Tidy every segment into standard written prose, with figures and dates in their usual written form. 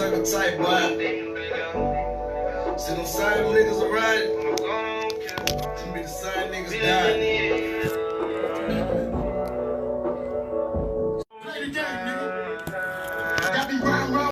circle type, boy. See them same niggas around. Them be the same niggas dying. Play the game, nigga. Got me riding around.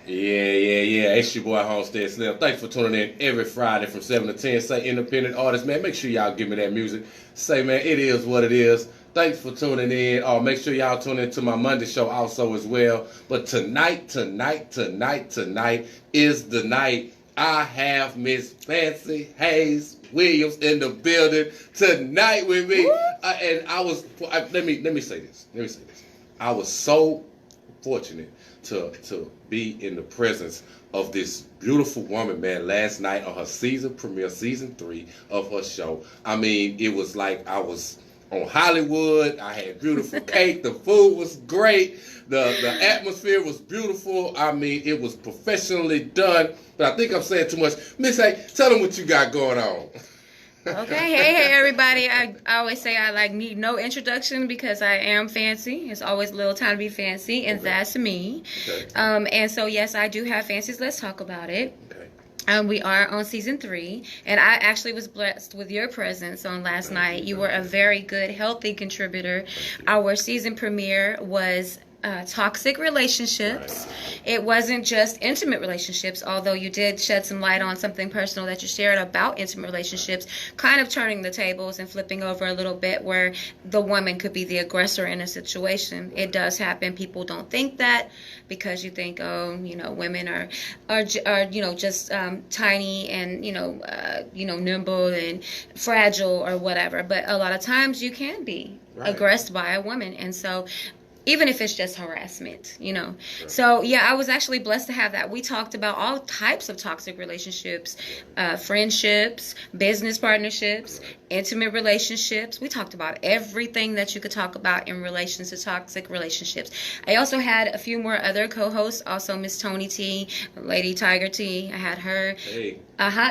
Yeah. It's your boy Homestead Slim. Thanks for tuning in every Friday from 7 to 10. Say independent artists, man. Make sure y'all give me that music. Say, man, it is what it is. Thanks for tuning in. Make sure y'all tune in to my Monday show also as well. But tonight is the night. I have Miss Fancy Hayes Williams in the building tonight with me. And I was, let me say this. I was so fortunate to be in the presence of this beautiful woman, man, last night on her season premiere, season 3 of her show. I mean, it was like I was on Hollywood. I had beautiful cake. The food was great. The atmosphere was beautiful. I mean, it was professionally done. But I think I'm saying too much. Miss A, tell them what you got going on. Okay, hey everybody. I always say I need no introduction because I am fancy. It's always a little time to be fancy, and that's me. Okay. And so yes, I do have fancies. Let's talk about it. Okay. We are on season 3, and I actually was blessed with your presence on last night. You were a very good, healthy contributor. Our season premiere was toxic relationships. It wasn't just intimate relationships, although you did shed some light on something personal that you shared about intimate relationships, kind of turning the tables and flipping over a little bit where the woman could be the aggressor in a situation. It does happen. People don't think that because you think, oh, women are just tiny and nimble and fragile or whatever. But a lot of times you can be aggressed by a woman, and so even if it's just harassment, Sure. So, yeah, I was actually blessed to have that. We talked about all types of toxic relationships, friendships, business partnerships, intimate relationships. We talked about everything that you could talk about in relation to toxic relationships. I also had a few more other co-hosts, also Miss Tony T, Lady Tiger T. I had her. Hey.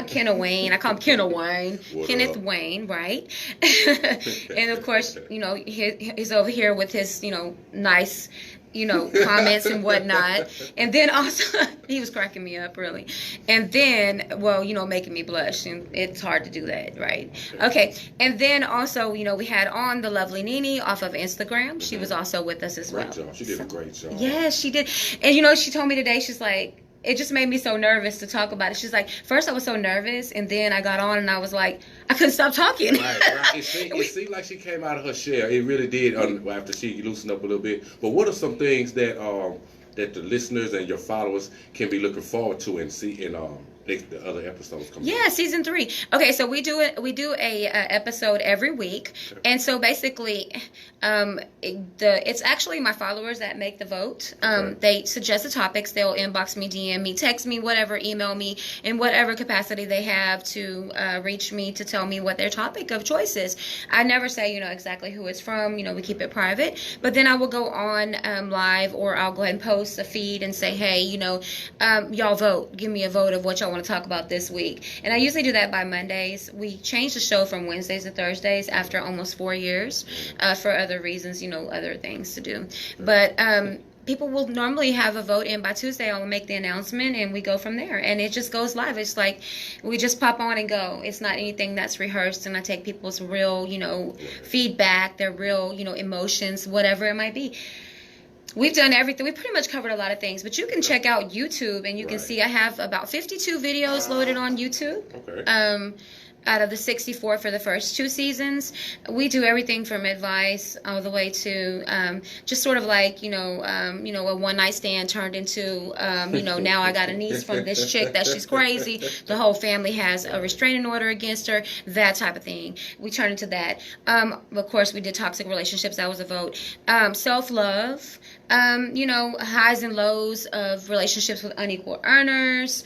Kenneth Wayne. I call him Kenneth Wayne. Kenneth up? Wayne, right? And, of course, he's over here with his, nice, comments and whatnot. And then also, he was cracking me up, really. And then, making me blush. And it's hard to do that, right? Okay. And then also, we had on the lovely Nene off of Instagram. She was also with us as well. Great job. She did a great job. Yes, she did. And, she told me today, she's like, it just made me so nervous to talk about it. She's like, first I was so nervous, and then I got on and I was like, I couldn't stop talking. Right. It seemed like she came out of her shell. It really did after she loosened up a little bit. But what are some things that the listeners and your followers can be looking forward to and see in the other episodes coming? Yeah, season 3. Okay, so we do a episode every week, and so basically, it's actually my followers that make the vote. They suggest the topics. They'll inbox me, DM me, text me, whatever, email me in whatever capacity they have to reach me to tell me what their topic of choice is. I never say exactly who it's from. We keep it private. But then I will go on live, or I'll go ahead and post a feed and say, hey, y'all vote. Give me a vote of what y'all want to talk about this week. And I usually do that by Mondays. We changed the show from Wednesdays to Thursdays after almost 4 years for other reasons, other things to do. But people will normally have a vote in by Tuesday. I'll make the announcement and we go from there. And it just goes live. It's like we just pop on and go. It's not anything that's rehearsed, and I take people's real, feedback, their real, emotions, whatever it might be. We've done everything. We pretty much covered a lot of things, but you can check out YouTube and you can see I have about 52 videos loaded on YouTube. Okay. Out of the 64 for the first 2 seasons. We do everything from advice all the way to just sort of like, a one-night stand turned into, now I got a niece from this chick that she's crazy. The whole family has a restraining order against her, that type of thing. We turn into that. Of course, we did toxic relationships. That was a vote. Self-love. Highs and lows of relationships with unequal earners,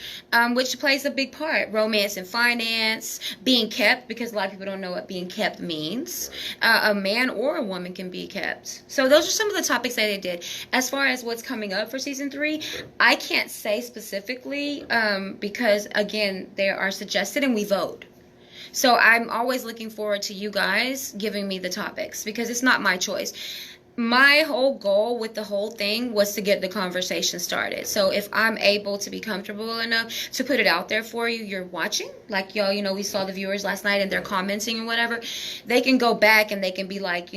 which plays a big part. Romance and finance, being kept, because a lot of people don't know what being kept means. A man or a woman can be kept. So those are some of the topics that they did. As far as what's coming up for season 3, I can't say specifically because, again, they are suggested and we vote. So I'm always looking forward to you guys giving me the topics because it's not my choice. My whole goal with the whole thing was to get the conversation started. So if I'm able to be comfortable enough to put it out there for you, you're watching, like y'all, we saw the viewers last night and they're commenting and whatever, they can go back and they can be like,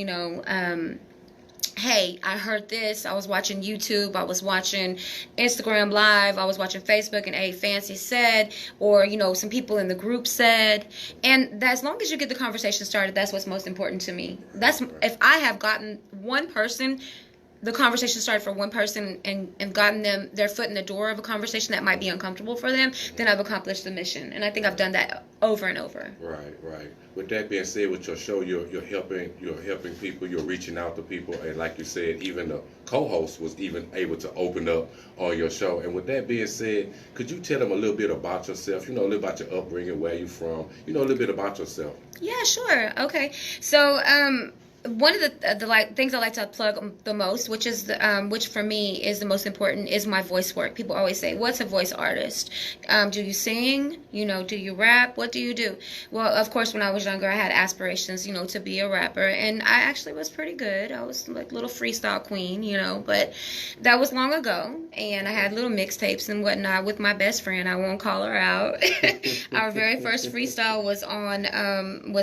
hey, I heard this, I was watching YouTube, I was watching Instagram Live, I was watching Facebook, and A Fancy said, or, some people in the group said, and as long as you get the conversation started, that's what's most important to me. That's, if I have gotten one person, the conversation started for one person and gotten them their foot in the door of a conversation that might be uncomfortable for them, then I've accomplished the mission. And I think I've done that over and over. Right. With that being said, with your show, you're helping people, you're reaching out to people, and like you said, even the co-host was even able to open up on your show. And with that being said, could you tell them a little bit about yourself? A little about your upbringing, where you from, a little bit about yourself. Yeah, sure. Okay. So, one of the things I like to plug the most, which is which for me is the most important, is my voice work. People always say, "What's a voice artist? Do you sing? Do you rap? What do you do?" Well, of course, when I was younger, I had aspirations, to be a rapper, and I actually was pretty good. I was like little freestyle queen, but that was long ago, and I had little mixtapes and whatnot with my best friend. I won't call her out. Our very first freestyle was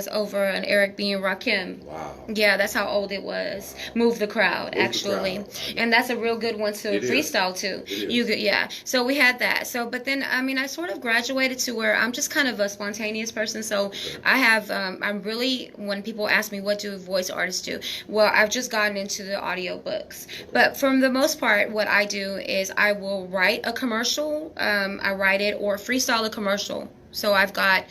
over an Eric B. and Rakim. Wow. Yeah, that's how old it was. Move the Crowd, actually. And that's a real good one to freestyle to. Yeah. So we had that. So, but then, I sort of graduated to where I'm just kind of a spontaneous person. So I have, I'm really, when people ask me what do voice artists do, well, I've just gotten into the audio books. But for the most part, what I do is I will write a commercial. I write it or freestyle a commercial. So I've got,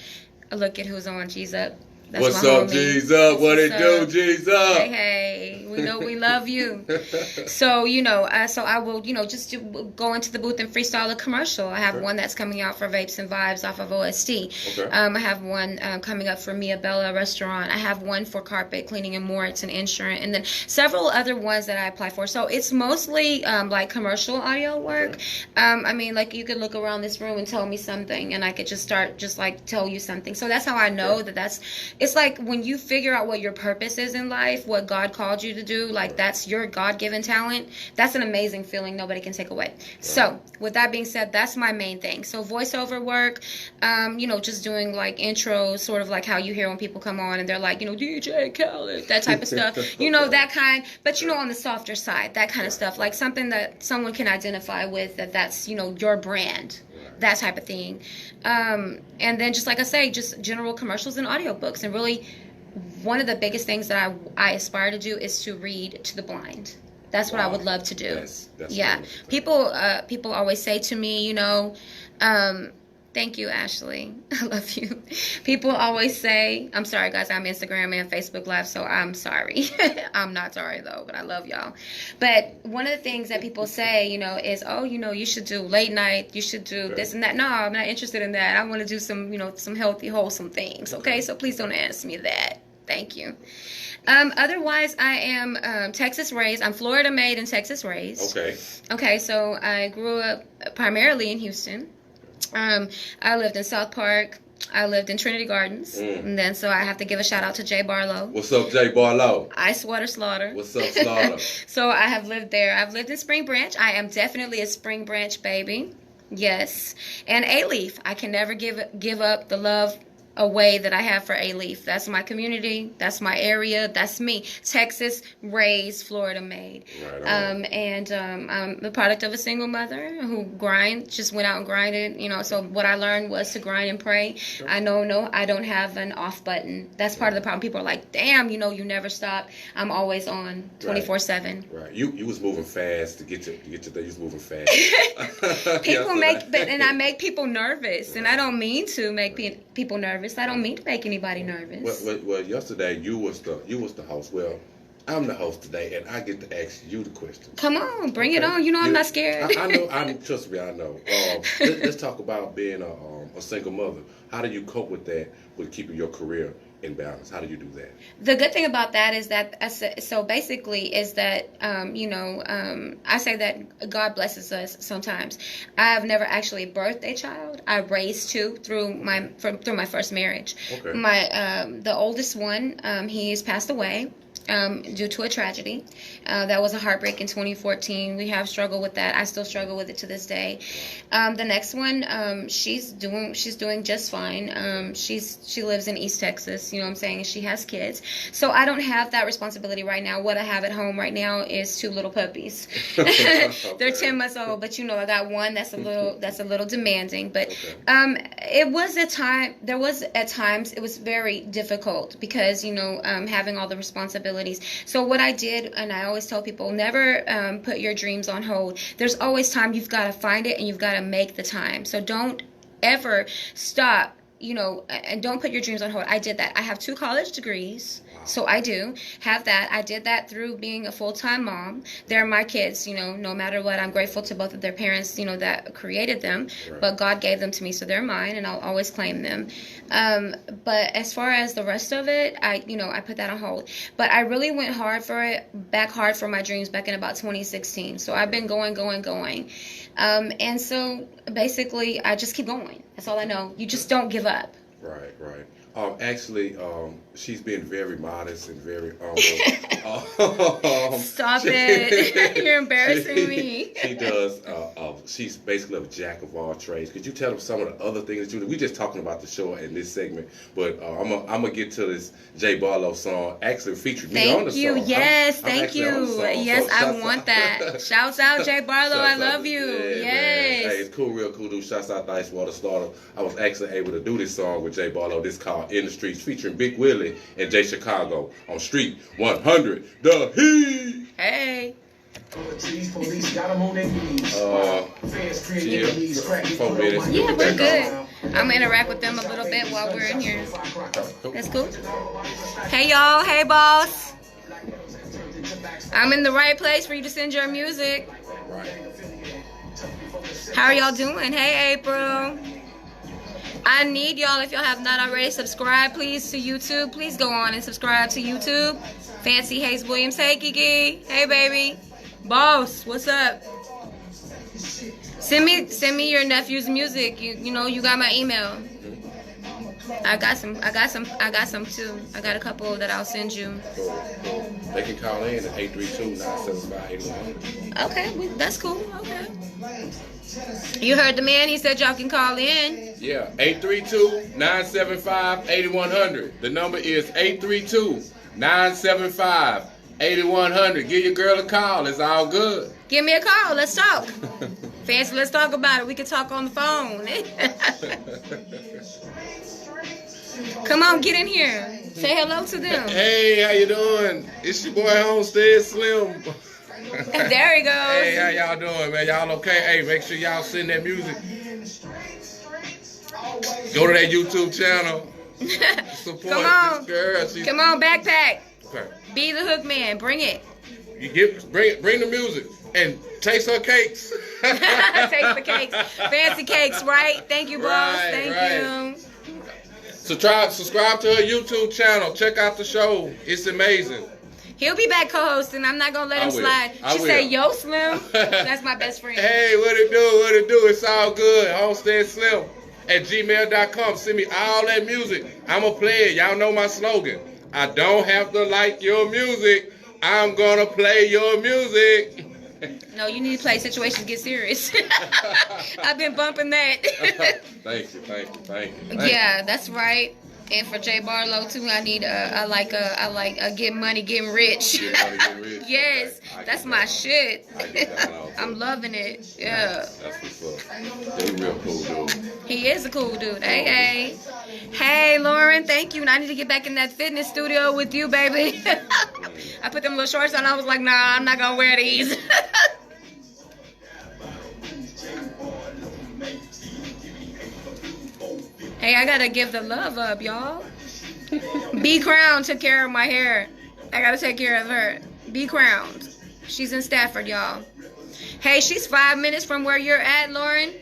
look at who's on, G's Up. That's what's up, G's Up? What it do, G's Up? Hey, we know we love you. So, so I will, just go into the booth and freestyle a commercial. I have one that's coming out for Vapes and Vibes off of OST. Okay. I have one coming up for Mia Bella Restaurant. I have one for Carpet Cleaning and More. It's an insurance. And then several other ones that I apply for. So it's mostly like commercial audio work. Okay. Like you could look around this room and tell me something and I could just start tell you something. So that's how I know that's... It's like when you figure out what your purpose is in life, what God called you to do, like that's your God-given talent. That's an amazing feeling nobody can take away. Right. So with that being said, that's my main thing. So voiceover work, just doing like intros, sort of like how you hear when people come on and they're like, DJ Khaled, that type of stuff, that kind, but on the softer side, that kind of stuff, like something that someone can identify with, that's, your brand. That type of thing. And then just like I say, just general commercials and audiobooks. And really, one of the biggest things that I aspire to do is to read to the blind. That's what I would love to do. That's yeah. People always say to me, thank you, Ashley. I love you. People always say, I'm sorry, guys, I'm Instagram and Facebook Live, so I'm sorry. I'm not sorry, though, but I love y'all. But one of the things that people say, is, you should do late night, you should do this and that. No, I'm not interested in that. I want to do some, some healthy, wholesome things, okay? So please don't ask me that. Thank you. Otherwise, I am Texas raised. I'm Florida made and Texas raised. Okay, so I grew up primarily in Houston. I lived in South Park. I lived in Trinity Gardens. And then so I have to give a shout out to Jay Barlow. What's up, Jay Barlow? Ice Water Slaughter. What's up, Slaughter? So I have lived there. I've lived in Spring Branch. I am definitely a Spring Branch baby. Yes. And A-Leaf. I can never give up the love a way that I have for A-Leaf. That's my community. That's my area. That's me. Texas raised, Florida made. Right I'm the product of a single mother who just went out and grinded. So what I learned was to grind and pray. Sure. I don't have an off button. That's part of the problem. People are like, damn, you never stop. I'm always on 24/7. Right. You was moving fast to get to there. You was moving fast. I make people nervous, and I don't mean to make people nervous. I don't mean to make anybody nervous. Well, yesterday you was the host. Well, I'm the host today, and I get to ask you the question. Come on, bring it on. I'm not scared. I know. Trust me, I know. Let's talk about being a single mother. How do you cope with that, with keeping your career in balance? How do you do that? The good thing about that is that, so basically, is that, I say that God blesses us sometimes. I've never actually birthed a child. I raised two through my first marriage. Okay. The oldest one, he has passed away. Due to a tragedy. That was a heartbreak in 2014. We have struggled with that. I still struggle with it to this day. The next one, she's doing just fine. She lives in East Texas, you know what I'm saying? She has kids. So I don't have that responsibility right now. What I have at home right now is two little puppies. Okay. They're 10 months old, but I got one that's a little demanding. But Okay. there was at times it was very difficult because having all the responsibilities. So what I did, and I always tell people, never put your dreams on hold. There's always time. You've got to find it, and you've got to make the time. So don't ever stop, and don't put your dreams on hold. I did that. I have 2 college degrees. So I do have that. I did that through being a full-time mom. They're my kids, no matter what. I'm grateful to both of their parents, that created them. Right. But God gave them to me, so they're mine, and I'll always claim them. But as far as the rest of it, I put that on hold. But I really went hard for my dreams back in about 2016. So I've been going. And so basically, I just keep going. That's all I know. You just don't give up. Right. Actually, she's been very modest and very humble. Stop it. You're embarrassing me. She does. She's basically a jack of all trades. Could you tell them some of the other things that you do? We're just talking about the show in this segment, but I'm gonna get to this J Barlow song. Actually, featured me on the song. Yes, I'm thank actually you. on the song. Yes, So, I want that. Shouts out J Barlow. I love you. Yeah, Yes. man. Hey, it's cool, real cool, dude. Shouts out to Ice Water Slaughter. I was actually able to do this song with J Barlow. This called In the Streets, featuring Big Willie and Jay Chicago on Street 100. The Heat. Hey. Yeah, we're good. I'm gonna interact with them a little bit while we're in here. That's cool. Hey y'all, hey boss. I'm in the right place for you to send your music. How are y'all doing? Hey April. I need y'all, if y'all have not already subscribed, please, to YouTube. Please go on and subscribe to YouTube. Fancy Hayes Williams. Hey Kiki. Hey baby. Boss, what's up? Send me your nephew's music. You got my email. I got some too. I got a couple that I'll send you. They can call in at 832-975-8100. Okay, that's cool. Okay. You heard the man. He said y'all can call in. Yeah, 832-975-8100. The number is 832-975-8100. Give your girl a call. It's all good. Give me a call. Let's talk. Fancy, let's talk about it. We can talk on the phone. Come on, get in here. Say hello to them. Hey, how you doing? It's your boy Homestead Slim. There he goes. Hey, how y'all doing, man? Y'all okay? Hey, make sure y'all send that music. Go to that YouTube channel. Support Come on. this girl. Come on, backpack. Okay. Be the hook man. Bring it. Bring the music and taste her cakes. Taste the cakes. Fancy cakes, right? Thank you, boss. Thank you. So subscribe to her YouTube channel. Check out the show. It's amazing. He'll be back co-hosting. I'm not gonna let him slide. She said, "Yo, Slim." That's my best friend. Hey, what it do? It's all good. Homestead Slim at gmail.com. Send me all that music. I'ma play it. Y'all know my slogan. I don't have to like your music. I'm gonna play your music. No, you need to play Situations Get Serious. I've been bumping that. Thank you. Yeah, that's right. And for Jay Barlow too, I need I like getting money, getting rich. Get money, get rich. Yes, Okay. that's my shit. I get that one out, too. I'm loving it. Yeah. That's what's up. They real cool dude. He is a cool dude. Hey. Hey, Lauren, thank you. And I need to get back in that fitness studio with you, baby. I put them little shorts on. I was like, nah, I'm not going to wear these. Hey, I got to give the love up, y'all. B Crown took care of my hair. I got to take care of her. B Crowned. She's in Stafford, y'all. Hey, she's 5 minutes from where you're at, Lauren.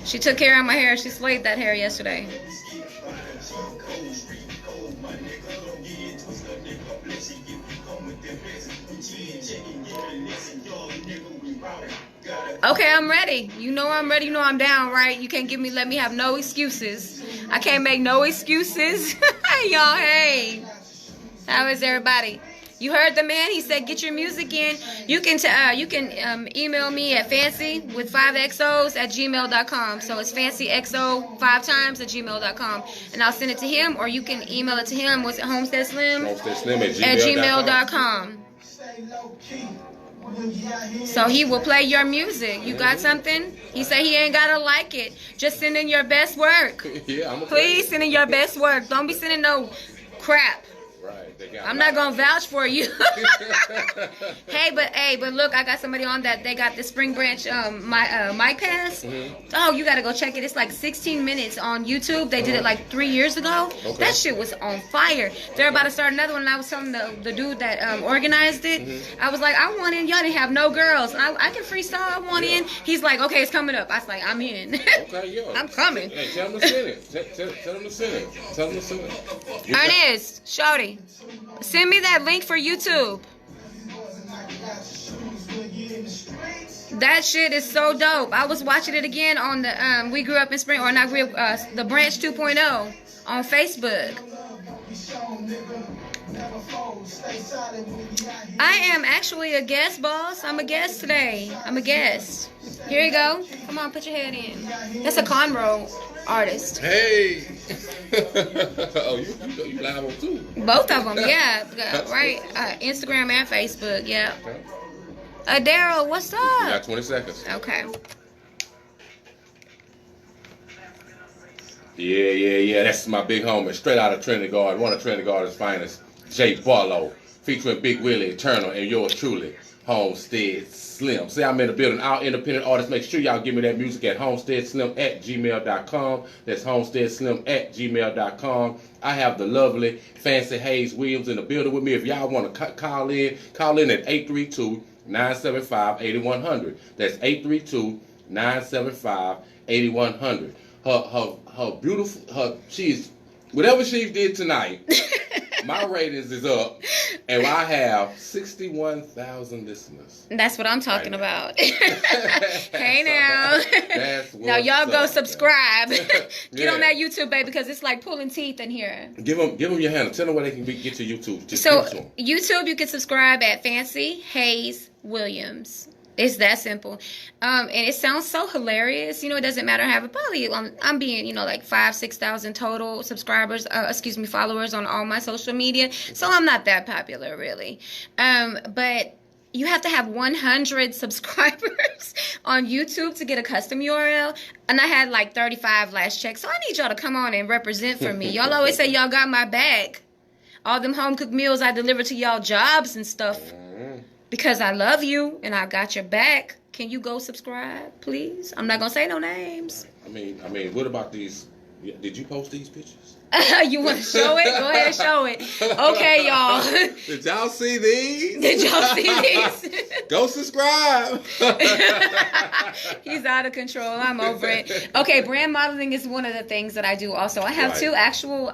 She took care of my hair. She slayed that hair yesterday. Okay, I'm ready. You know I'm ready. You know I'm down, right? You can't let me have no excuses. I can't make no excuses. Y'all, hey. How is everybody? You heard the man. He said, get your music in. You can email me at fancy5xos@gmail.com. So it's fancyxo5times@gmail.com. And I'll send it to him, or you can email it to him. What's it, Homestead Slim? Homestead Slim at gmail.com. So he will play your music. You got something? He said he ain't gotta like it. Just send in your best work. Yeah, Please send in your best work. Don't be sending no crap. I'm not gonna vouch for you. Hey, but look, I got somebody on that. They got the Spring Branch mic pass. Oh, you gotta go check it. It's like 16 minutes on YouTube. They did it like 3 years ago. Okay. That shit was on fire. They're about to start another one. And I was telling the dude that organized it. I was like, I want in. Y'all didn't have no girls. I can freestyle. I want in. He's like, okay, it's coming up. I was like, I'm in. Okay, yo. I'm coming. Hey, tell him to send it. Tell him to send it. Tell him to send it. Ernest, Shorty, send me that link for YouTube. That shit is so dope. I was watching it again on the We Grew Up in Spring, or not the Branch 2.0 on Facebook. I am actually a guest, boss. I'm a guest today. I'm a guest. Here you go. Come on, put your head in. That's a cornrow artist. Hey. Oh, you live on too? Both of them, yeah. Right. Instagram and Facebook, yeah. Daryl, what's up? You got 20 seconds. Okay. Yeah. That's my big homie, straight out of Trinity Garden, one of Trinity Garden's finest, Jay Barlow, featuring Big Willie, Eternal, and yours truly, Homestead Slim. See, I'm in the building. Our independent artists, make sure y'all give me that music at homesteadslim@gmail.com. That's homesteadslim@gmail.com. I have the lovely Fancy Hayes Williams in the building with me. If y'all want to call in at 832-975-8100. That's 832-975-8100. Her beautiful, she's, whatever she did tonight, my ratings is up, and I have 61,000 listeners. That's what I'm talking about. Hey now. That's now y'all go up, subscribe. Get on Yeah. that YouTube, baby, because it's like pulling teeth in here. Give them your handle. Tell them where they can get to YouTube. Just So give it to 'em. YouTube, you can subscribe at Fancy Hayes Williams. It's that simple. And it sounds so hilarious. You know, it doesn't matter. I have probably, I'm being, like 5,000-6,000 total subscribers, followers on all my social media. So I'm not that popular, really. But you have to have 100 subscribers on YouTube to get a custom URL. And I had like 35 last check. So I need y'all to come on and represent for me. Y'all always say y'all got my back. All them home cooked meals I deliver to y'all jobs and stuff. Because I love you and I got your back. Can you go subscribe, please? I'm not going to say no names. I mean, what about these? Did you post these pictures? You want to show it? Go ahead and show it. Okay, y'all. Did y'all see these? Did y'all see these? Go subscribe. He's out of control. I'm over it. Okay, brand modeling is one of the things that I do also. I have two actual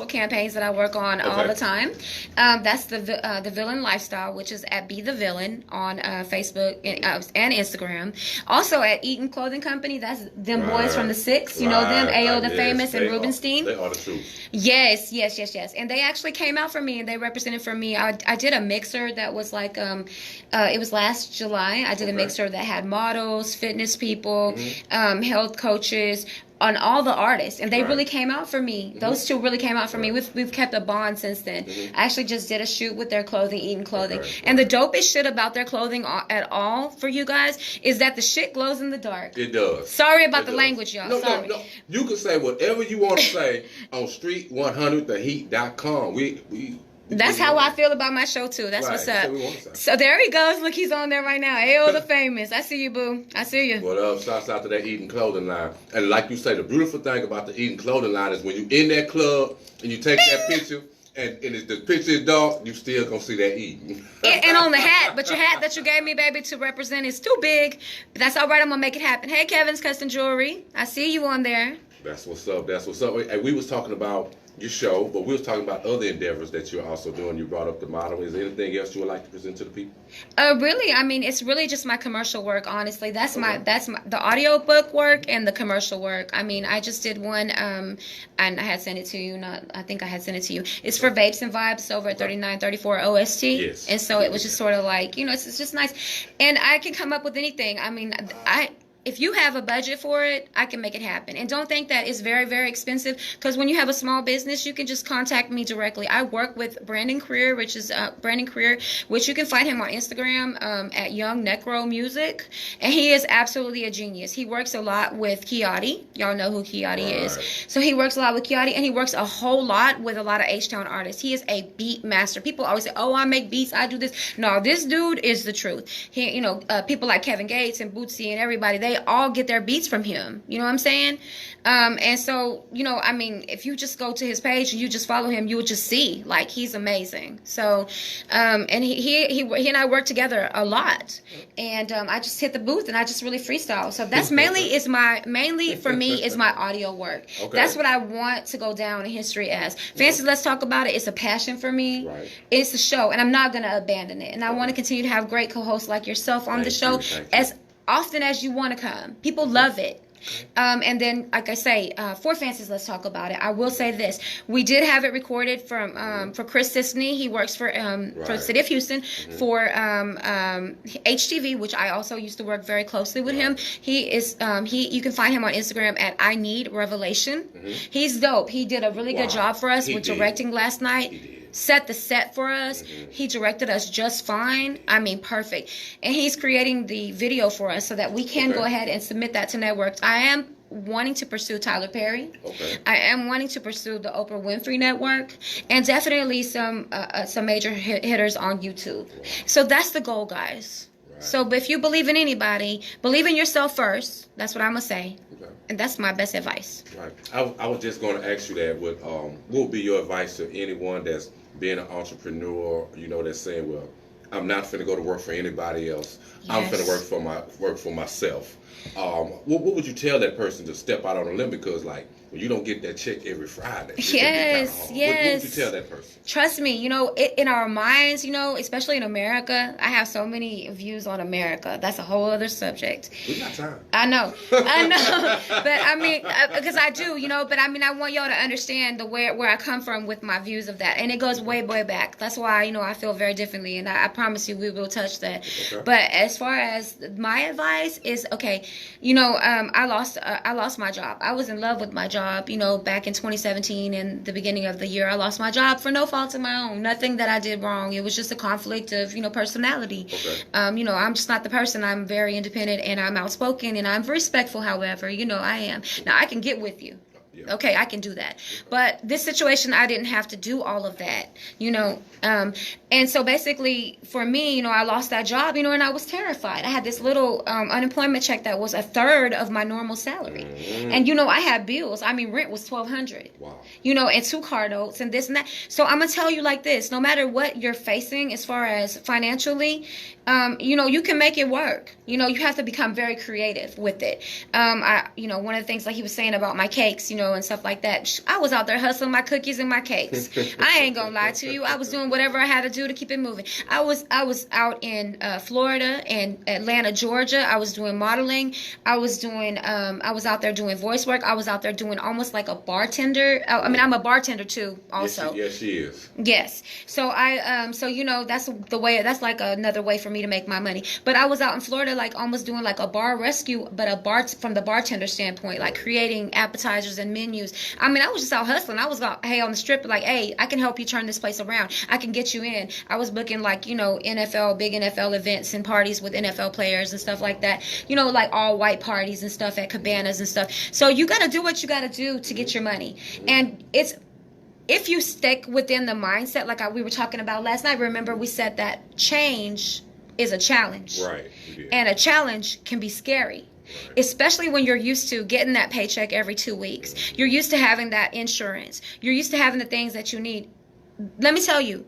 campaigns that I work on all the time. That's the Villain Lifestyle, which is at Be the Villain on Facebook and Instagram. Also at Eaton Clothing Company. That's them boys from the Six. You know them, AO the Famous and Rubenstein. They are the truth. Yes. And they actually came out for me and they represented for me. I did a mixer that was like, it was last July. I did a mixer that had models, fitness people, health coaches, on all the artists, and they really came out for me. Those two really came out for me. We've kept a bond since then. I actually just did a shoot with their clothing, Eating Clothing. And the dopest shit about their clothing at all for you guys is that the shit glows in the dark. It does. Sorry about the language, y'all. No. You can say whatever you want to say on street100theheat.com. That's how I feel about my show too. That's what's up. So there he goes. Look, he's on there right now. Ayo, the famous. I see you, boo. I see you. What up? Shouts out to that Eating Clothing line. And like you say, the beautiful thing about the Eating Clothing line is when you in that club and you take that picture and the picture is dark, you still gonna see that eating. And on the hat, but your hat that you gave me, baby, to represent is too big. But that's all right. I'm gonna make it happen. Hey, Kevin's Custom Jewelry. I see you on there. That's what's up. And we was talking about your show, but we was talking about other endeavors that you're also doing. You brought up the model. Is there anything else you would like to present to the people? Really, I mean, it's really just my commercial work, honestly. That's my the audio book work and the commercial work. I mean, I just did one, and I had sent it to you. I think I had sent it to you. It's for Vapes and Vibes over at 3934 OST. Yes. And so it was just sort of like, it's just nice. And I can come up with anything. I mean, if you have a budget for it, I can make it happen. And don't think that it's very, very expensive, because when you have a small business, you can just contact me directly. I work with Brandon Career, which you can find him on Instagram at Young Necro Music. And he is absolutely a genius. He works a lot with Kiati. Y'all know who Kiati is. So he works a lot with Kiati, and he works a whole lot with a lot of H-Town artists. He is a beat master. People always say, oh, I make beats, I do this. No, this dude is the truth. He, people like Kevin Gates and Bootsy and everybody, they all get their beats from him. You know what I'm saying? And so, I mean, if you just go to his page and you just follow him, you will just see, like, he's amazing. So, and he and I work together a lot. And I just hit the booth and I just really freestyle. So that's mainly for me is my audio work. Okay. That's what I want to go down in history as. Fancy Let's Talk About It. It's a passion for me. Right. It's a show, and I'm not going to abandon it. And I want to continue to have great co-hosts like yourself on the show as often as you want to come. People love it. And then, like I say, for Fancy's Let's Talk About It, I will say this. We did have it recorded for Chris Sisney. He works for the City of Houston for HTV, which I also used to work very closely with him. He is you can find him on Instagram at I Need Revelation. He's dope. He did a really good job for us with directing last night. Set the set for us. He directed us just fine. I mean, perfect. And he's creating the video for us so that we can go ahead and submit that to networks. I am wanting to pursue Tyler Perry. I am wanting to pursue the Oprah Winfrey Network, and definitely some major hitters on YouTube. So that's the goal, guys. So if you believe in anybody, believe in yourself first. That's what I'm going to say. And that's my best advice. Right. I was just going to ask you that. What would be your advice to anyone that's being an entrepreneur, that's saying, well, I'm not finna go to work for anybody else. Yes. I'm finna work for myself. What would you tell that person to step out on a limb? Because, like, when you don't get that check every Friday, yes. What would you tell that person? Trust me, in our minds, especially in America, I have so many views on America. That's a whole other subject. We got time. I know. But I mean, because I do, but I mean, I want y'all to understand where I come from with my views of that. And it goes way, way back. That's why, I feel very differently. And I promise you we will touch that. Okay. But as far as my advice is, okay, I lost my job. I was in love with my job, back in 2017 and the beginning of the year. I lost my job for no fault of my own. Nothing that I did wrong. It was just a conflict of, personality. Okay. I'm just not the person. I'm very independent and I'm outspoken and I'm respectful, however, I am. Now, I can get with you. Yeah. Okay, I can do that. But this situation, I didn't have to do all of that, and so basically for me, I lost that job, and I was terrified. I had this little unemployment check that was a third of my normal salary. And, I had bills. I mean, rent was $1,200. Wow. And 2 car notes and this and that. So I'm going to tell you like this, no matter what you're facing as far as financially, you can make it work. You have to become very creative with it. One of the things like he was saying about my cakes, and stuff like that. I was out there hustling my cookies and my cakes. I ain't gonna lie to you. I was doing whatever I had to do to keep it moving. I was out in Florida and Atlanta, Georgia. I was doing modeling. I was out there doing voice work. I was out there doing almost like a bartender. I mean, I'm a bartender too, also. Yes, she is. Yes. So that's the way. That's like another way for me to make my money. But I was out in Florida, like almost doing like a bar rescue, but from the bartender standpoint, like creating appetizers and menus. I mean, I was just out hustling. I was on the strip, like, hey, I can help you turn this place around. I can get you in. I was booking like big NFL events and parties with NFL players and stuff like that. Like all white parties and stuff at cabanas and stuff. So you got to do what you got to do to get your money. And if you stick within the mindset, like we were talking about last night, remember we said that change is a challenge. Right. And a challenge can be scary. Right. Especially when you're used to getting that paycheck every 2 weeks. You're used to having that insurance. You're used to having the things that you need. Let me tell you,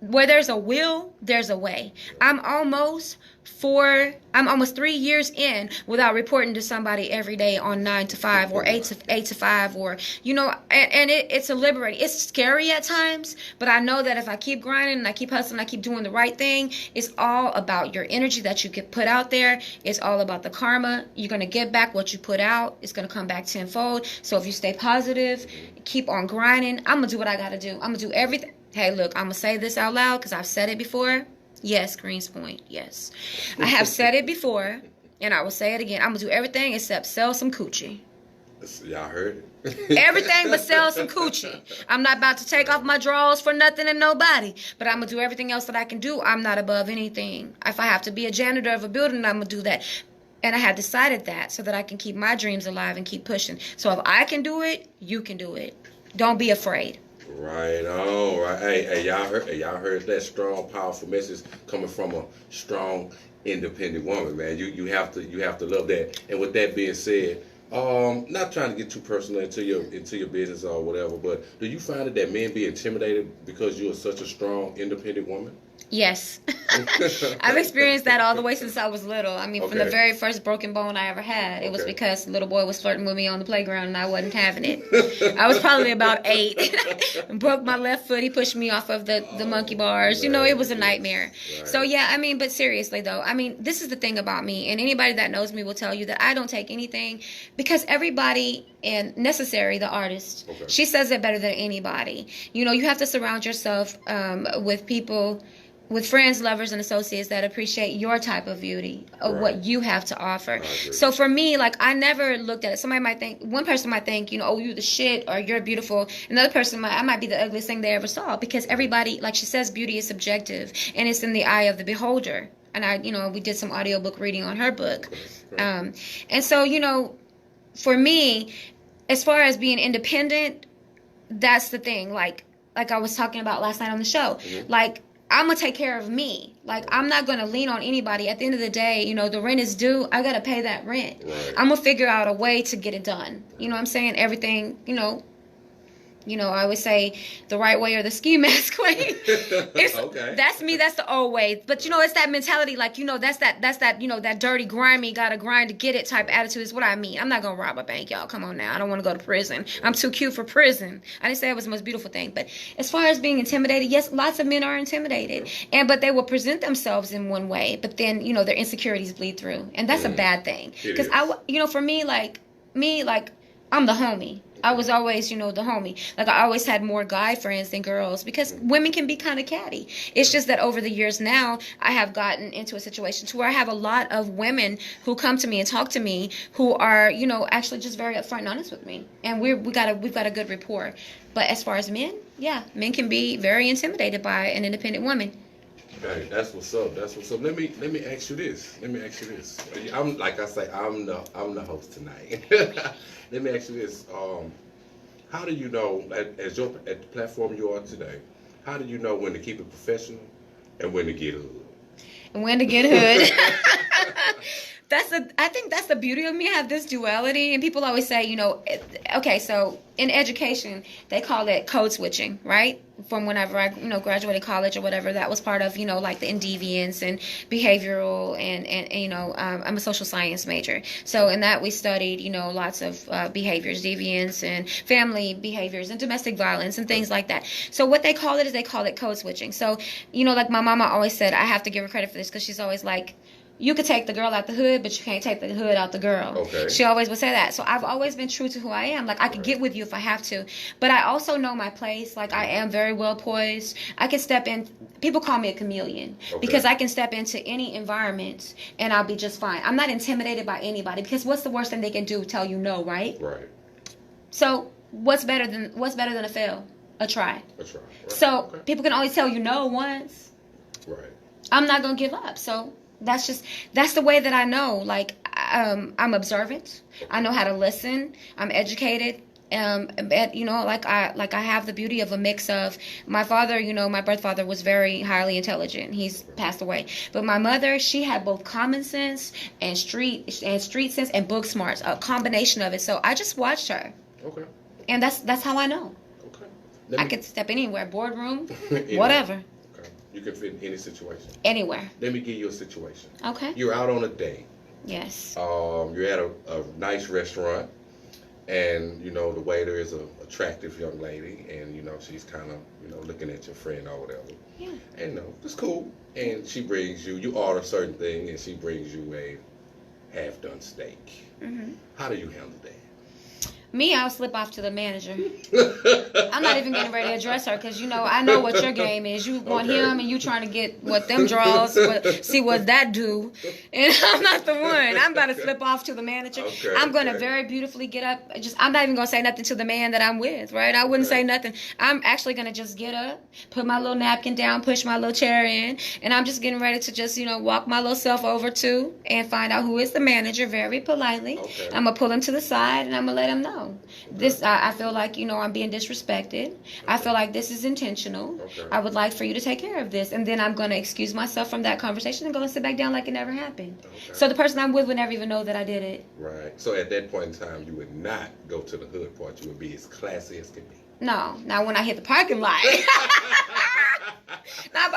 where there's a will, there's a way. I'm almost 3 years in without reporting to somebody every day on 9 to 5 or 8 to 5 or and it's a liberating. It's scary at times, but I know that if I keep grinding and I keep hustling, I keep doing the right thing, it's all about your energy that you get put out there. It's all about the karma. You're going to get back what you put out. It's going to come back tenfold. So if you stay positive, keep on grinding, I'm going to do what I got to do. I'm going to do everything. Hey, look, I'm going to say this out loud because I've said it before. Yes, Greenspoint, yes. I have said it before, and I will say it again. I'm going to do everything except sell some coochie. Y'all heard it. Everything but sell some coochie. I'm not about to take off my drawers for nothing and nobody, but I'm going to do everything else that I can do. I'm not above anything. If I have to be a janitor of a building, I'm going to do that. And I have decided that so that I can keep my dreams alive and keep pushing. So if I can do it, you can do it. Don't be afraid. Right on, right. Hey, y'all heard that strong, powerful message coming from a strong, independent woman, man. You have to love that. And with that being said, not trying to get too personal into your business or whatever, but do you find that men be intimidated because you are such a strong, independent woman? Yes. I've experienced that all the way since I was little. I mean, from the very first broken bone I ever had, it was because the little boy was flirting with me on the playground and I wasn't having it. I was probably about 8. Broke my left foot. He pushed me off of the monkey bars. It was a nightmare. Right. So, yeah, I mean, but seriously, though, I mean, this is the thing about me, and anybody that knows me will tell you that I don't take anything because everybody, and Necessary, the artist, she says it better than anybody. You have to surround yourself with people, with friends, lovers, and associates that appreciate your type of beauty, of what you have to offer. So for me, like, I never looked at it. One person might think, oh, you're the shit, or you're beautiful. Another person I might be the ugliest thing they ever saw, because everybody, like she says, beauty is subjective, and it's in the eye of the beholder. And we did some audiobook reading on her book. And so, for me, as far as being independent, that's the thing. Like I was talking about last night on the show. Like, I'm going to take care of me. Like, I'm not going to lean on anybody. At the end of the day, the rent is due. I got to pay that rent. Right. I'm going to figure out a way to get it done. You know what I'm saying? Everything, I would say the right way or the ski mask way. That's me. That's the old way. But it's that mentality. Like that's that that dirty, grimy, gotta grind to get it type attitude is what I mean. I'm not gonna rob a bank, y'all. Come on now. I don't want to go to prison. I'm too cute for prison. I didn't say it was the most beautiful thing. But as far as being intimidated, yes, lots of men are intimidated, but they will present themselves in one way. But then their insecurities bleed through, and that's a bad thing. Because for me, I'm the homie. I was always, the homie. Like, I always had more guy friends than girls because women can be kind of catty. It's just that over the years now, I have gotten into a situation to where I have a lot of women who come to me and talk to me who are, actually just very upfront and honest with me. And we've got a good rapport. But as far as men, men can be very intimidated by an independent woman. Hey, that's what's up. Let me ask you this. I'm the host tonight. Let me ask you this. How do you know at the platform you are today? How do you know when to keep it professional and when to get hood? And when to get hood? I think that's the beauty of me. I have this duality, and people always say, okay, so in education they call it code switching, right? From whenever I, graduated college or whatever, that was part of, like the deviance and behavioral and I'm a social science major. So in that we studied, lots of behaviors, deviance and family behaviors and domestic violence and things like that. So what they call it is they call it code switching. So, like my mama always said, I have to give her credit for this because she's always like, you could take the girl out the hood, but you can't take the hood out the girl. Okay. She always would say that. So I've always been true to who I am. Like, I could get with you if I have to. But I also know my place. Like, I am very well poised. I can step in. People call me a chameleon because I can step into any environment and I'll be just fine. I'm not intimidated by anybody because what's the worst thing they can do? Tell you no, right? Right. So what's better than a fail? A try. A try. Right. So people can only tell you no once. Right. I'm not going to give up. So that's the way that I know. Like, I'm observant. I know how to listen. I'm educated. Like I have the beauty of a mix of my father. My birth father was very highly intelligent. He's passed away. But my mother, she had both common sense and street sense and book smarts, a combination of it. So I just watched her. Okay. And that's how I know. Okay. I could step anywhere, boardroom, whatever. You can fit in any situation. Anywhere. Let me give you a situation. Okay. You're out on a date. Yes. You're at a nice restaurant, and the waiter is an attractive young lady, and she's kind of looking at your friend or whatever. Yeah. And it's cool. And she brings you order a certain thing, and she brings you a half-done steak. Mm-hmm. How do you handle that? Me, I'll slip off to the manager. I'm not even getting ready to address her because, I know what your game is. You want him and you trying to get what them draws, see what that do. And I'm not the one. I'm about to slip off to the manager. Okay, I'm going to very beautifully get up. I'm not even going to say nothing to the man that I'm with, right? I wouldn't say nothing. I'm actually going to just get up, put my little napkin down, push my little chair in, and I'm just getting ready to just, walk my little self over to and find out who is the manager very politely. Okay. I'm going to pull him to the side and I'm going to let him know. This I feel like I'm being disrespected. I feel like this is intentional. I would like for you to take care of this, and then I'm going to excuse myself from that conversation and go and sit back down like it never happened. So the person I'm with would never even know that I did it. Right. So at that point in time, you would not go to the hood part. You would be as classy as can be. No. Now when I hit the parking lot.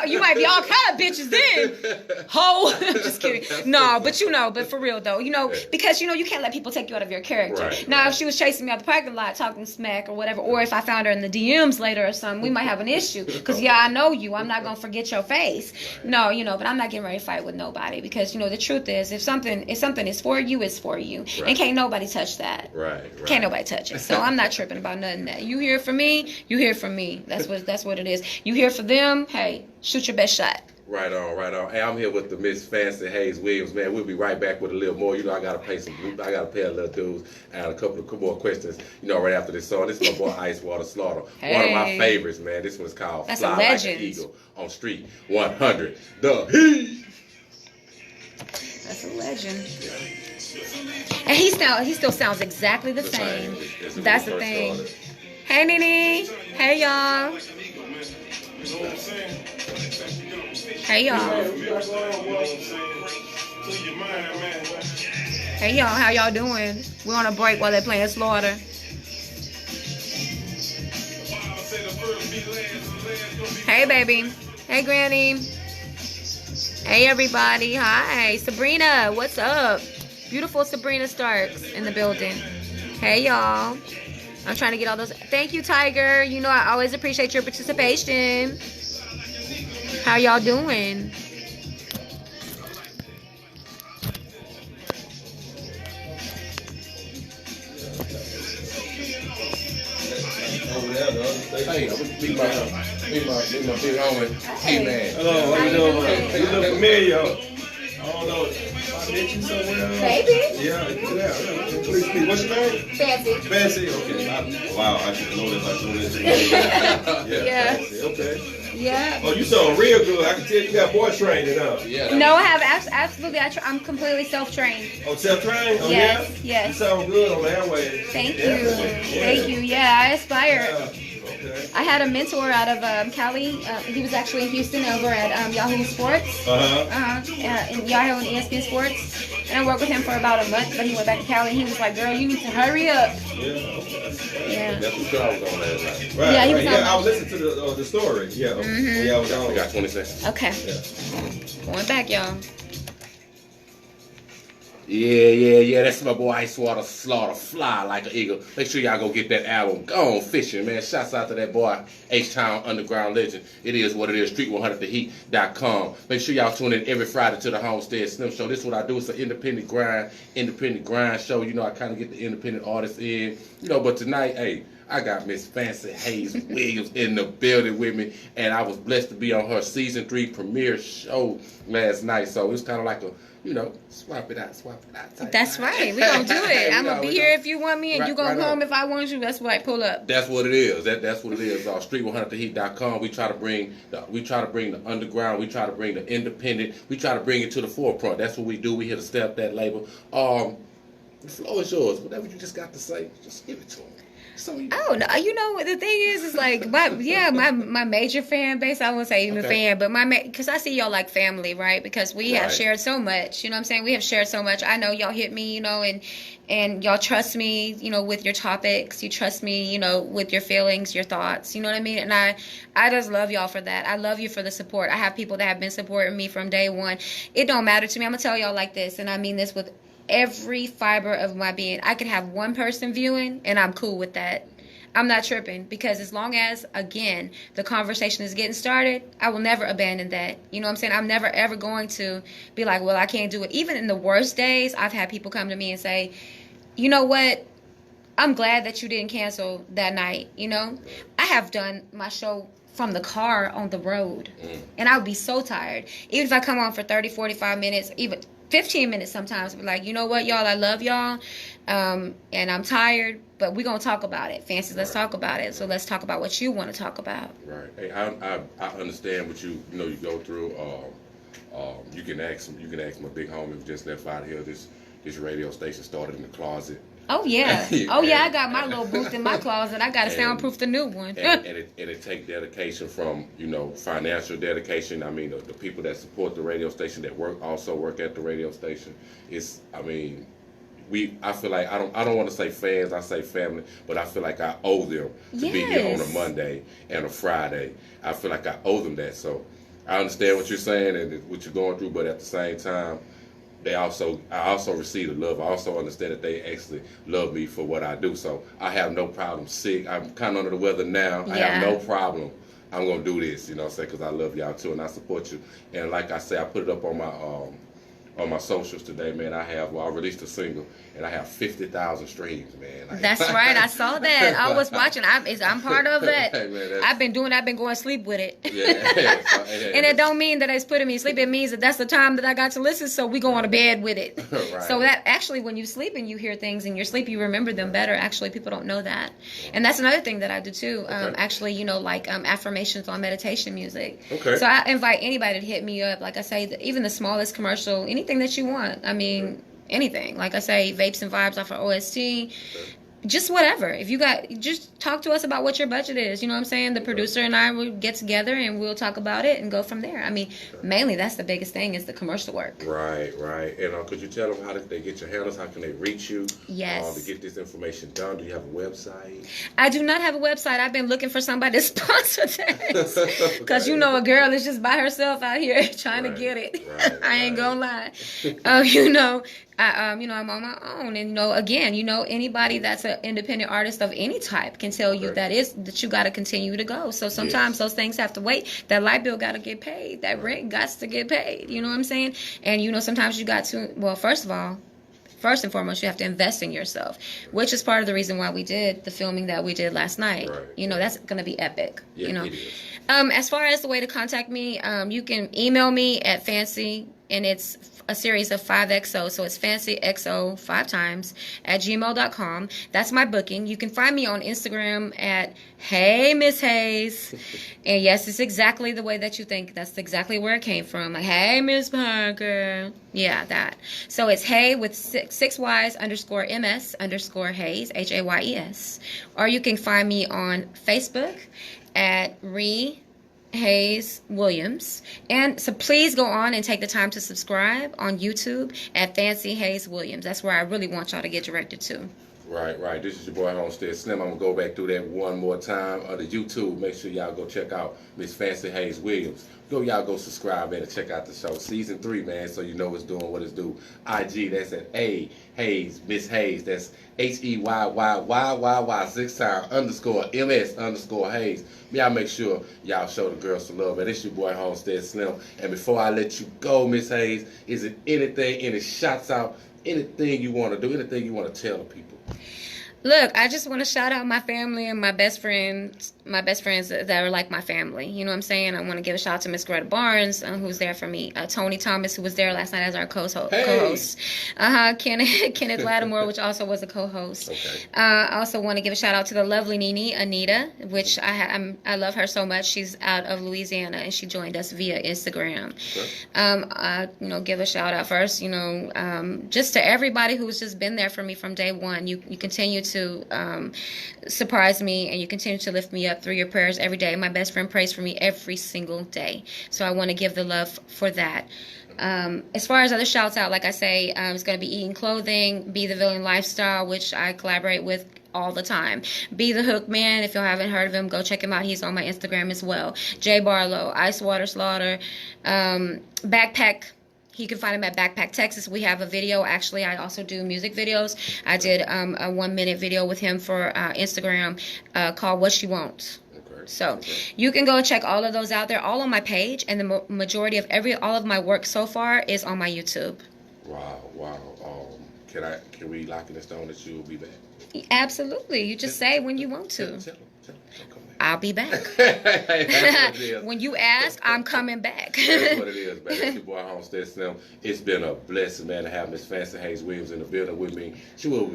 You might be all kind of bitches then. Ho. Just kidding. No, but for real though, because you can't let people take you out of your character. Right, now, if she was chasing me out the parking lot talking smack or whatever, or if I found her in the DMs later or something, we might have an issue. Because I know you. I'm not gonna forget your face. Right. No, but I'm not getting ready to fight with nobody because the truth is, if something is for you, it's for you, right. And can't nobody touch that. Right. Can't nobody touch it. So I'm not tripping about nothing that you hear from me. You hear from me. That's what it is. You hear for them. Hey, shoot your best shot. Right on. Hey, I'm here with the Miss Fancy Hayes Williams, man. We'll be right back with a little more. I gotta pay a little dues and a couple of more questions, right after this song. This is my boy Ice Water Slaughter. Hey. One of my favorites, man. This one's called That's Fly a Like legend. an Eagle on Street 100. The Heat. That's a legend. And he still sounds exactly the same. That's the thing. Started. Hey, Nene. Hey, y'all. Hey, y'all. Hey, y'all. How y'all doing? We're on a break while they're playing Slaughter. Hey, baby. Hey, Granny. Hey, everybody. Hi. Sabrina, what's up? Beautiful Sabrina Starks in the building. Hey, y'all. I'm trying to get all those. Thank you, Tiger. I always appreciate your participation. How y'all doing? Hey, be my big homie. Hey, man. Hello, how you doing? You look familiar. I don't know. I met you somewhere. Baby? Yeah. Please speak. What's your name? Fancy. Fancy, okay. Wow, I should know this. I tuned into Yeah. Fancy, okay. Yeah. Oh, you sound real good. I can tell you got boy training up. Yeah. No, I have absolutely. I'm completely self-trained. Oh, self-trained? Oh, yes, yeah? yes. You sound good on that way. Thank yeah. you. Yeah. Thank you. Yeah, I aspire. Yeah. Okay. I had a mentor out of Cali. He was actually in Houston over at Yahoo Sports. In Yahoo and ESPN Sports. And I worked with him for about a month, but he went back to Cali and he was like, girl, you need to hurry up. Yeah. That's what I was on last night. Right, yeah, he right. was I was listening to the story. Yeah. Yeah, I was on. We got 20 seconds. Okay. Yeah. Going back, y'all. Yeah. That's my boy Ice Water Slaughter, fly like an eagle. Make sure y'all go get that album. Go on fishing, man. Shouts out to that boy H-Town Underground Legend. It is what it is. Street100theheat.com. Make sure y'all tune in every Friday to the Homestead Slim Show. This is what I do. It's an independent grind show. You know, I kind of get the independent artists in. You know, but tonight, hey, I got Miss Fancy Hayes Williams in the building with me, and I was blessed to be on her season 3 premiere show last night. So it's kind of like a, you know, swap it out. That's right. We're going to do it. I'm going to be here if you want me, and you go home if I want you. That's right. Pull up. That's what it is. That's what it is. Street100theheat.com. We try to bring the underground. We try to bring the independent. We try to bring it to the forefront. That's what we do. We here to step that label. The floor is yours. Whatever you just got to say, just give it to them. Oh no! You know what the thing is like my major fan base. I won't say even fan, but because I see y'all like family, right? Because we have shared so much. You know what I'm saying? We have shared so much. I know y'all hit me, you know, and y'all trust me, you know, with your topics. You trust me, you know, with your feelings, your thoughts. You know what I mean? And I just love y'all for that. I love you for the support. I have people that have been supporting me from day one. It don't matter to me. I'm gonna tell y'all like this, and I mean this with every fiber of my being. I could have one person viewing and I'm cool with that. I'm not tripping, because as long as, again, the conversation is getting started, I will never abandon that. You know what I'm saying? I'm never ever going to be like, well, I can't do it. Even in the worst days, I've had people come to me and say, you know what? I'm glad that you didn't cancel that night. You know, I have done my show from the car on the road, and I would be so tired. Even if I come on for 30, 45 minutes, even 15 minutes sometimes, be like, you know what, y'all, I love y'all, and I'm tired, but we're going to talk about it. Fancy, let's talk about it. So let's talk about what you want to talk about. Right. Hey, I understand what you go through. You can ask my big homie who just left out here. This radio station started in the closet. Oh yeah. I got my little booth in my closet. I got to soundproof the new one. and it take dedication from, you know, financial dedication. I mean, the people that support the radio station that also work at the radio station. I feel like I don't want to say fans, I say family, but I feel like I owe them to be here on a Monday and a Friday. I feel like I owe them that. So I understand what you're saying and what you're going through, but at the same time, I also receive the love. I also understand that they actually love me for what I do. So I have no problem sick. I'm kind of under the weather now. I have no problem. I'm going to do this, you know what I'm saying, because I love y'all too and I support you. And like I say, I put it up on my socials today, man. I released a single and I have 50,000 streams, man. That's right. I saw that. I was watching. I'm part of that. Hey, man, I've been going to sleep with it. Yeah. And it don't mean that it's putting me to sleep. It means that that's the time that I got to listen. So we go on to bed with it. Right. So that actually, when you sleep and you hear things in your sleep, you remember them better. Actually, people don't know that. And that's another thing that I do too. Actually, you know, like affirmations on meditation music. Okay. So I invite anybody to hit me up. Like I say, even the smallest commercial, anything that you want. I mean, anything. Like I say, vapes and vibes off of OST. Just whatever. If you just talk to us about what your budget is. You know what I'm saying? The producer and I will get together and we'll talk about it and go from there. I mean, mainly that's the biggest thing is the commercial work. Right. And could you tell them how did they get your handles? How can they reach you? Yes. To get this information done? Do you have a website? I do not have a website. I've been looking for somebody to sponsor that. Because you know a girl is just by herself out here trying to get it. I ain't gonna lie. You know, I'm on my own, and again, anybody that's an independent artist of any type can tell you that you got to continue to go. So sometimes those things have to wait. That light bill got to get paid. That rent got to get paid. You know what I'm saying? And sometimes you got to. Well, first and foremost, you have to invest in yourself, which is part of the reason why we did the filming that we did last night. Right. That's going to be epic. Yeah, it is. As far as the way to contact me, you can email me at Fancy, and it's a series of 5XO, so it's FancyXO 5 times at gmail.com. That's my booking. You can find me on Instagram at Hey Miss Hayes, and yes, it's exactly the way that you think. That's exactly where it came from. Like, hey Miss Parker, yeah, that. So it's Hey with 6 Y's _MS _Hayes, HAYES, or you can find me on Facebook at Hayes Williams. And so please go on and take the time to subscribe on YouTube at Fancy Hayes Williams. That's where I really want y'all to get directed to. Right. This is your boy Homestead Slim. I'm gonna go back through that one more time. The YouTube, make sure y'all go check out Miss Fancy Hayes Williams. Y'all go subscribe, man, and check out the show. Season 3, man, so you know it's doing what it's due. IG, that's at A Hayes, Miss Hayes. That's HEYYYYY 6 times _MS_Hayes. Y'all make sure y'all show the girls some love. And it's your boy Homestead Slim. And before I let you go, Miss Hayes, is it anything, any shots out, anything you want to do, anything you want to tell the people? Look, I just want to shout out my family and my best friends that are like my family. You know what I'm saying? I want to give a shout out to Miss Greta Barnes, who's there for me. Tony Thomas, who was there last night as our co-host. Kenneth Lattimore, which also was a co-host. Okay. I also want to give a shout out to the lovely Nene, Anita, which I love her so much. She's out of Louisiana, and she joined us via Instagram. Okay. Give a shout out first, just to everybody who's just been there for me from day one. You continue to surprise me, and you continue to lift me up through your prayers every day. My best friend prays for me every single day, so I want to give the love for that. As far as other shouts out, like I say, it's going to be Eating Clothing, Be the Villain Lifestyle, which I collaborate with all the time. Be the Hook Man, if you haven't heard of him, go check him out. He's on my Instagram as well. Jay Barlow, Ice Water Slaughter, Backpack. You can find him at Backpack Texas. We have a video. Actually, I also do music videos. I did a 1-minute video with him for Instagram called What She Wants. Okay. So you can go check all of those out. They're all on my page, and the majority of all of my work so far is on my YouTube. Wow. Can we lock in the stone that you will be back? Absolutely. You just say when you want to. Tell I'll be back. That's what it is. When you ask, I'm coming back. That's what it is, man. It's your boy Homestead Slim. It's been a blessing, man, to have Miss Fancy Hayes Williams in the building with me. She will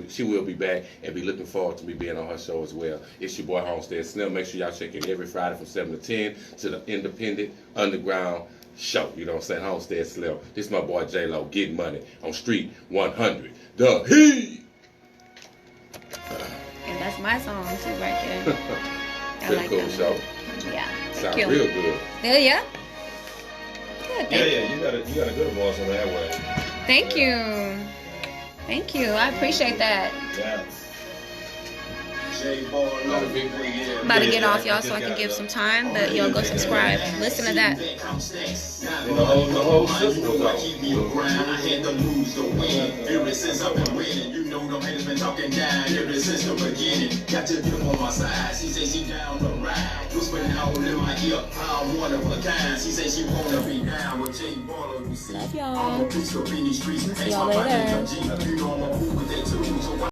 be back and be looking forward to me being on her show as well. It's your boy Homestead Slim. Make sure y'all check in every Friday from 7 to 10 to the independent underground show. You know what I'm saying? Homestead Slim. This is my boy J-Lo, getting money on Street 100. The Heat. And that's my song too, right there. Pretty cool show. Yeah. Sounds real good. Yeah. Good. Yeah. You got a good voice on that way. Thank you. I appreciate that. Yeah. I'm about to get off, y'all, so I can give some time, but y'all go subscribe. Listen to that. The whole system was I had to lose the win. Ever since I've been winning, you know them haters been talking down ever since the beginning. Got to get them on my side. She say she down the ride. Whispering out in my ear, I'm one of a kind. She say she wanna be down with Jay Baller. Love y'all. See y'all later. You know I'm a fool with that too. So